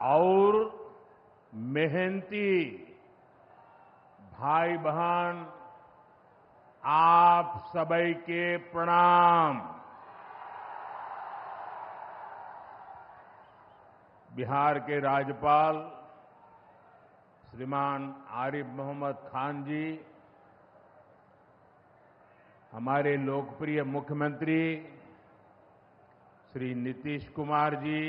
और मेहनती भाई बहन आप सभी के प्रणाम। बिहार के राज्यपाल श्रीमान आरिफ मोहम्मद खान जी, हमारे लोकप्रिय मुख्यमंत्री श्री नीतीश कुमार जी,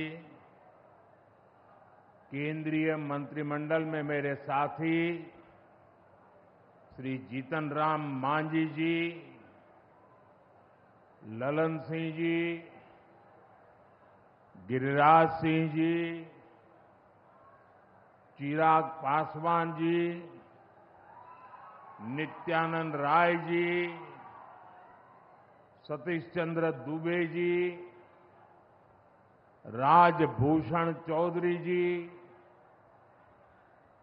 केंद्रीय मंत्रिमंडल में मेरे साथी श्री जीतन राम मांझी जी, ललन सिंह जी, गिरिराज सिंह जी, चिराग पासवान जी, नित्यानंद राय जी, सतीश चंद्र दुबे जी, राजभूषण चौधरी जी,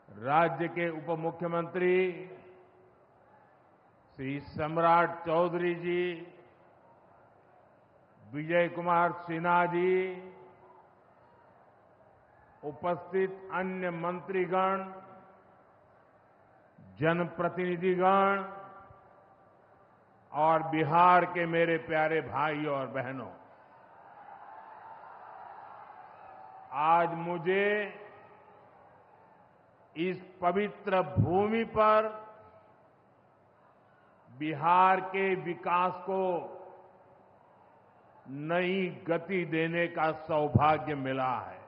राज्य के उप मुख्यमंत्री श्री सम्राट चौधरी जी, विजय कुमार सिन्हा जी, उपस्थित अन्य मंत्रीगण, जनप्रतिनिधिगण और बिहार के मेरे प्यारे भाइयों और बहनों, आज मुझे इस पवित्र भूमि पर बिहार के विकास को नई गति देने का सौभाग्य मिला है।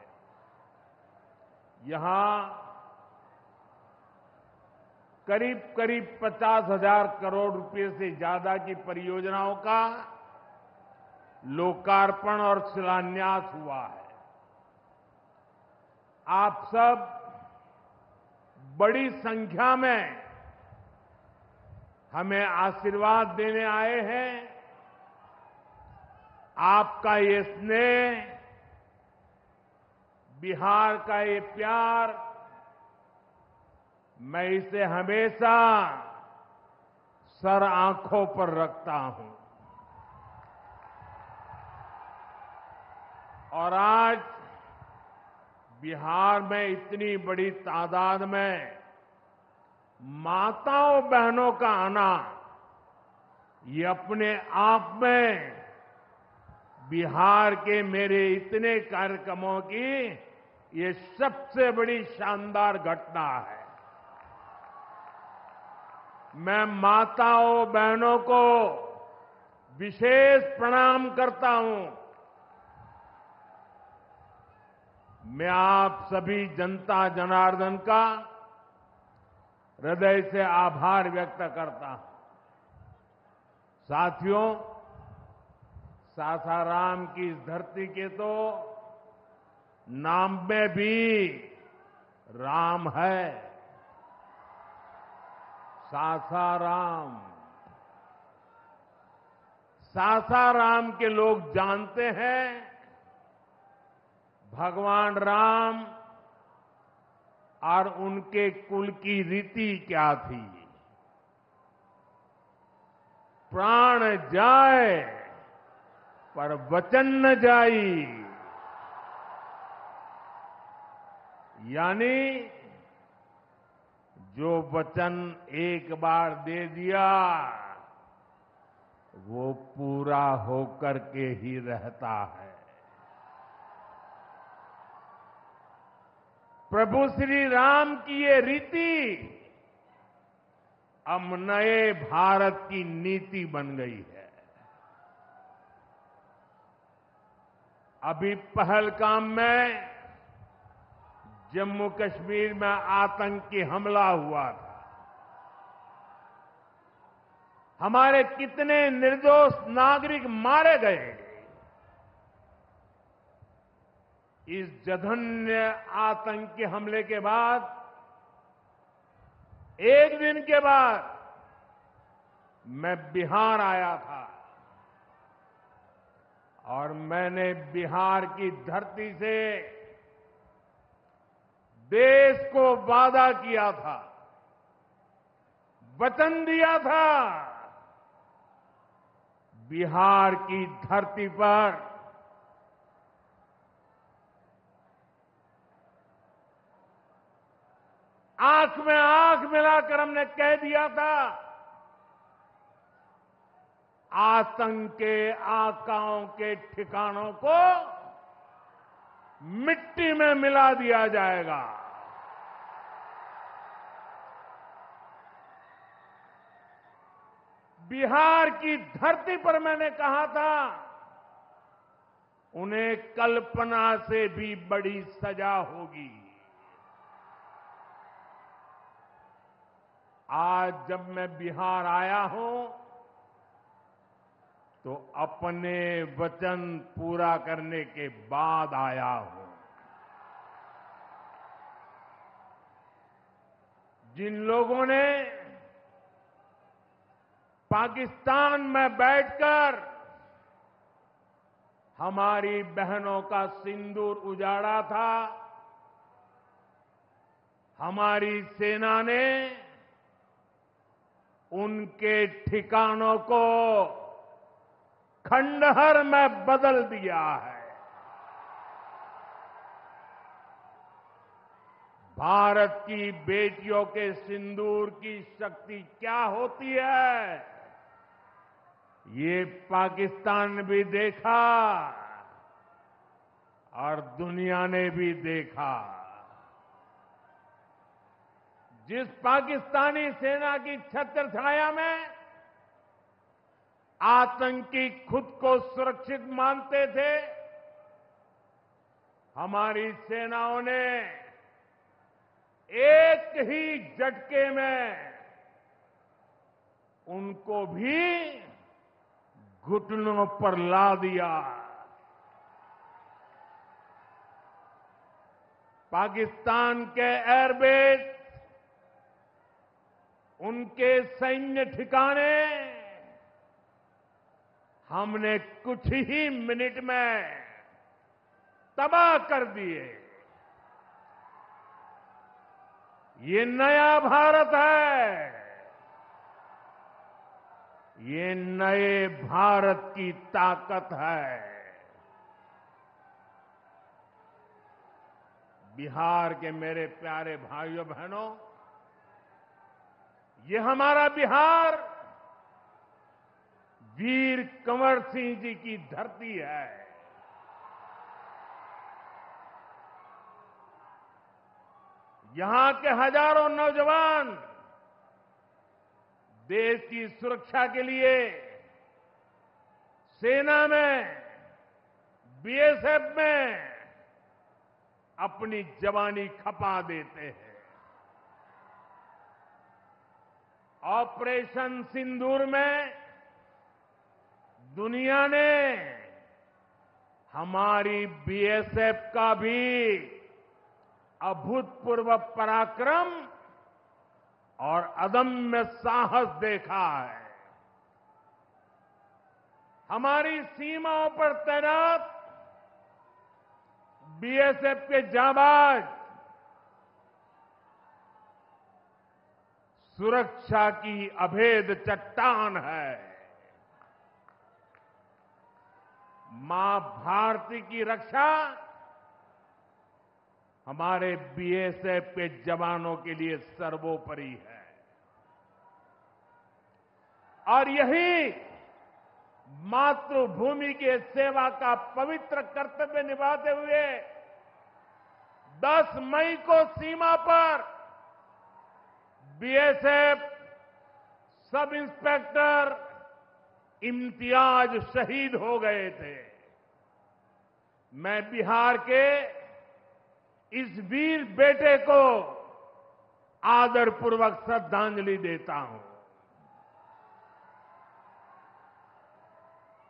यहां करीब करीब 50,000 करोड़ रुपए से ज्यादा की परियोजनाओं का लोकार्पण और शिलान्यास हुआ है। आप सब बड़ी संख्या में हमें आशीर्वाद देने आए हैं। आपका ये स्नेह, बिहार का ये प्यार, मैं इसे हमेशा सर आंखों पर रखता हूं। और आज बिहार में इतनी बड़ी तादाद में माताओं बहनों का आना, ये अपने आप में बिहार के मेरे इतने कार्यक्रमों की ये सबसे बड़ी शानदार घटना है। मैं माताओं बहनों को विशेष प्रणाम करता हूं। मैं आप सभी जनता जनार्दन का हृदय से आभार व्यक्त करता हूं। साथियों, सासाराम की इस धरती के तो नाम में भी राम है। सासाराम, सासाराम के लोग जानते हैं भगवान राम और उनके कुल की रीति क्या थी। प्राण जाए पर वचन न जाई, यानी जो वचन एक बार दे दिया वो पूरा होकर के ही रहता है। प्रभु श्री राम की ये रीति अब नए भारत की नीति बन गई है। अभी पहलगाम में जम्मू कश्मीर में आतंकी हमला हुआ था। हमारे कितने निर्दोष नागरिक मारे गए। इस जघन्य आतंकी हमले के बाद, एक दिन के बाद मैं बिहार आया था और मैंने बिहार की धरती से देश को वादा किया था, वचन दिया था, बिहार की धरती पर आंख में आंख मिलाकर हमने कह दिया था, आतंक के आकाओं के ठिकानों को मिट्टी में मिला दिया जाएगा। बिहार की धरती पर मैंने कहा था, उन्हें कल्पना से भी बड़ी सजा होगी। आज जब मैं बिहार आया हूं तो अपने वचन पूरा करने के बाद आया हूं। जिन लोगों ने पाकिस्तान में बैठकर हमारी बहनों का सिंदूर उजाड़ा था, हमारी सेना ने उनके ठिकानों को खंडहर में बदल दिया है। भारत की बेटियों के सिंदूर की शक्ति क्या होती है, ये पाकिस्तान ने भी देखा और दुनिया ने भी देखा। जिस पाकिस्तानी सेना की छत्र छाया में आतंकी खुद को सुरक्षित मानते थे, हमारी सेनाओं ने एक ही झटके में उनको भी घुटनों पर ला दिया। पाकिस्तान के एयरबेस, उनके सैन्य ठिकाने हमने कुछ ही मिनट में तबाह कर दिए। ये नया भारत है, ये नए भारत की ताकत है। बिहार के मेरे प्यारे भाइयों बहनों, ये हमारा बिहार वीर कंवर सिंह जी की धरती है। यहां के हजारों नौजवान देश की सुरक्षा के लिए सेना में, बीएसएफ में अपनी जवानी खपा देते हैं। ऑपरेशन सिंदूर में दुनिया ने हमारी बीएसएफ का भी अभूतपूर्व पराक्रम और अदम्य साहस देखा है। हमारी सीमाओं पर तैनात बीएसएफ के जाबाज सुरक्षा की अभेद चट्टान है। मां भारती की रक्षा हमारे बीएसएफ के जवानों के लिए सर्वोपरि है। और यही मातृभूमि के सेवा का पवित्र कर्तव्य निभाते हुए 10 मई को सीमा पर बीएसएफ सब इंस्पेक्टर इम्तियाज शहीद हो गए थे। मैं बिहार के इस वीर बेटे को आदरपूर्वक श्रद्धांजलि देता हूं।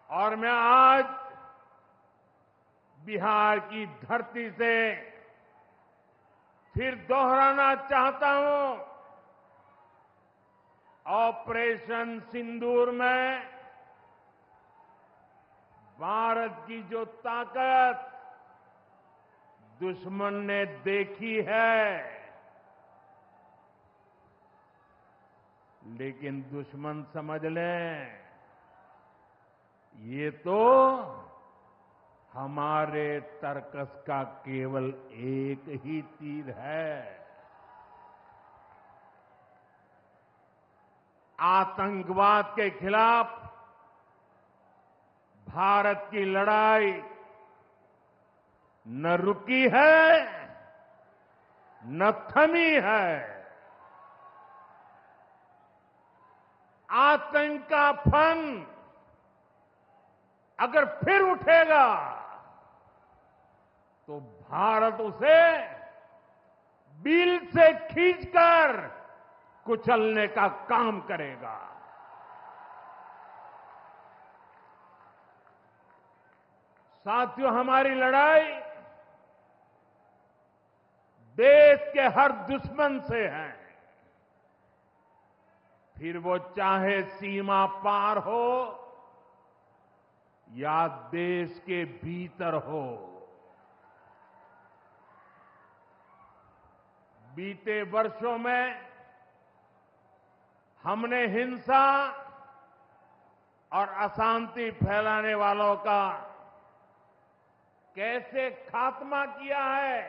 और मैं आज बिहार की धरती से फिर दोहराना चाहता हूं, ऑपरेशन सिंदूर में भारत की जो ताकत दुश्मन ने देखी है, लेकिन दुश्मन समझ लें, ये तो हमारे तर्कस का केवल एक ही तीर है। आतंकवाद के खिलाफ भारत की लड़ाई न रुकी है, न थमी है। आतंक का फन अगर फिर उठेगा तो भारत उसे बिल से खींचकर कुचलने का काम करेगा। साथियों, हमारी लड़ाई देश के हर दुश्मन से है, फिर वो चाहे सीमा पार हो या देश के भीतर हो। बीते वर्षों में हमने हिंसा और अशांति फैलाने वालों का कैसे खात्मा किया है,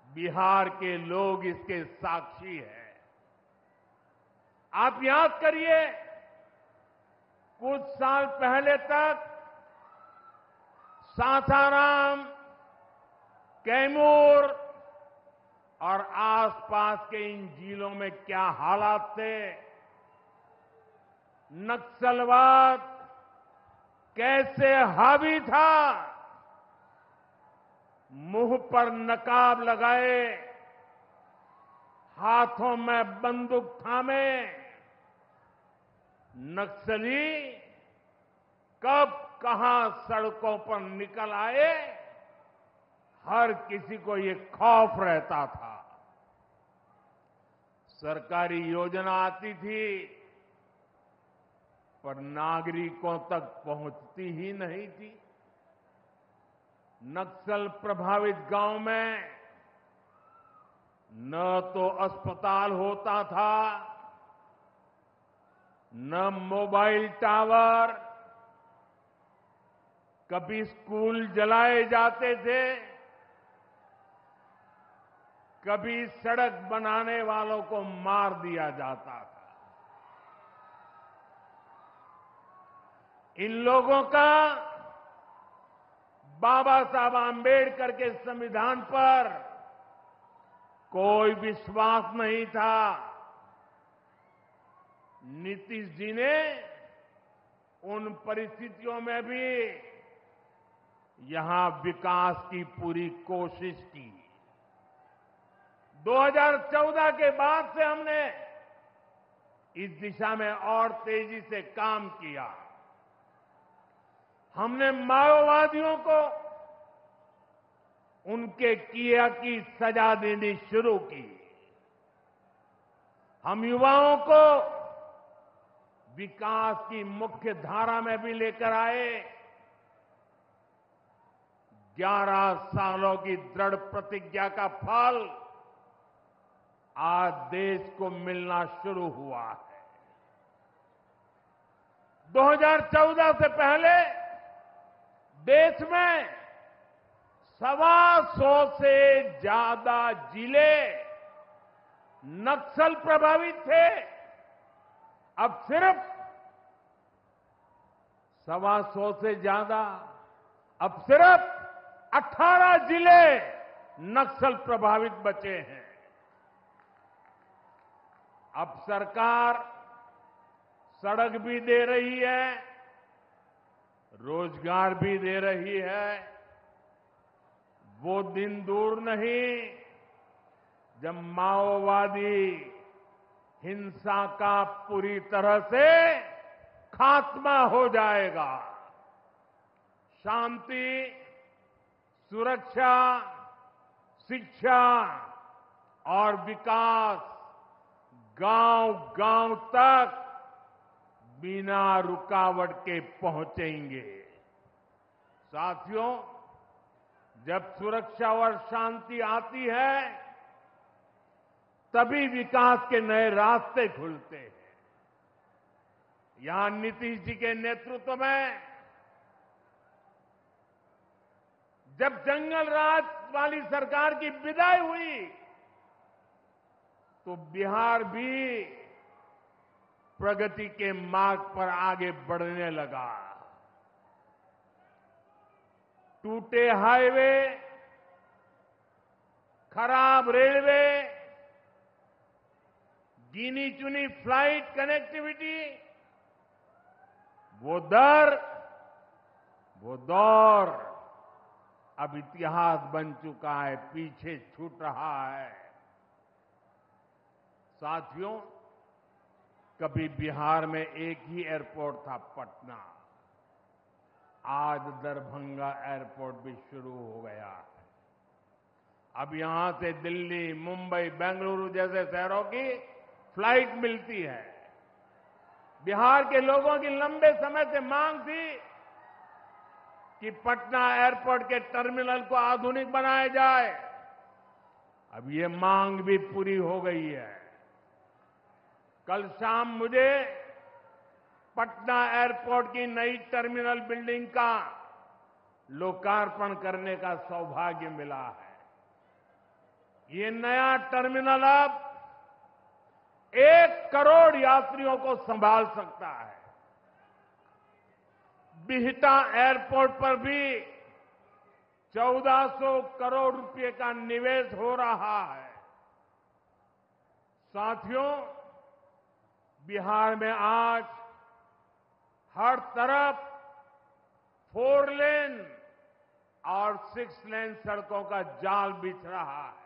बिहार के लोग इसके साक्षी हैं। आप याद करिए, कुछ साल पहले तक सासाराम, कैमूर और आसपास के इन जिलों में क्या हालात थे। नक्सलवाद कैसे हावी था। मुंह पर नकाब लगाए, हाथों में बंदूक थामे नक्सली कब कहां सड़कों पर निकल आए, हर किसी को ये खौफ रहता था। सरकारी योजना आती थी पर नागरिकों तक पहुंचती ही नहीं थी। नक्सल प्रभावित गांव में न तो अस्पताल होता था, न मोबाइल टावर, कभी स्कूल जलाए जाते थे, कभी सड़क बनाने वालों को मार दिया जाता था। इन लोगों का बाबा साहब आंबेडकर के संविधान पर कोई विश्वास नहीं था। नीतीश जी ने उन परिस्थितियों में भी यहां विकास की पूरी कोशिश की। 2014 के बाद से हमने इस दिशा में और तेजी से काम किया। हमने माओवादियों को उनके किया की सजा देनी शुरू की। हम युवाओं को विकास की मुख्य धारा में भी लेकर आए। 11 सालों की दृढ़ प्रतिज्ञा का फल आज देश को मिलना शुरू हुआ है। 2014 से पहले देश में 125 से ज्यादा जिले नक्सल प्रभावित थे। अब सिर्फ 125 से ज्यादा, अब सिर्फ 18 जिले नक्सल प्रभावित बचे हैं। अब सरकार सड़क भी दे रही है, रोजगार भी दे रही है। वो दिन दूर नहीं जब माओवादी हिंसा का पूरी तरह से खात्मा हो जाएगा। शांति, सुरक्षा, शिक्षा और विकास गांव-गांव तक बिना रुकावट के पहुंचेंगे। साथियों, जब सुरक्षा और शांति आती है तभी विकास के नए रास्ते खुलते हैं। यहां नीतीश जी के नेतृत्व में जब जंगल राज वाली सरकार की विदाई हुई तो बिहार भी प्रगति के मार्ग पर आगे बढ़ने लगा। टूटे हाईवे, खराब रेलवे, गिनी चुनी फ्लाइट कनेक्टिविटी, वो दौर अब इतिहास बन चुका है, पीछे छूट रहा है। साथियों, कभी बिहार में एक ही एयरपोर्ट था, पटना। आज दरभंगा एयरपोर्ट भी शुरू हो गया है। अब यहां से दिल्ली, मुंबई, बेंगलुरु जैसे शहरों की फ्लाइट मिलती है। बिहार के लोगों की लंबे समय से मांग थी कि पटना एयरपोर्ट के टर्मिनल को आधुनिक बनाया जाए। अब ये मांग भी पूरी हो गई है। कल शाम मुझे पटना एयरपोर्ट की नई टर्मिनल बिल्डिंग का लोकार्पण करने का सौभाग्य मिला है। ये नया टर्मिनल अब 1 करोड़ यात्रियों को संभाल सकता है। बिहटा एयरपोर्ट पर भी 1400 करोड़ रुपए का निवेश हो रहा है। साथियों, बिहार में आज हर तरफ 4 लेन और 6 लेन सड़कों का जाल बिछ रहा है।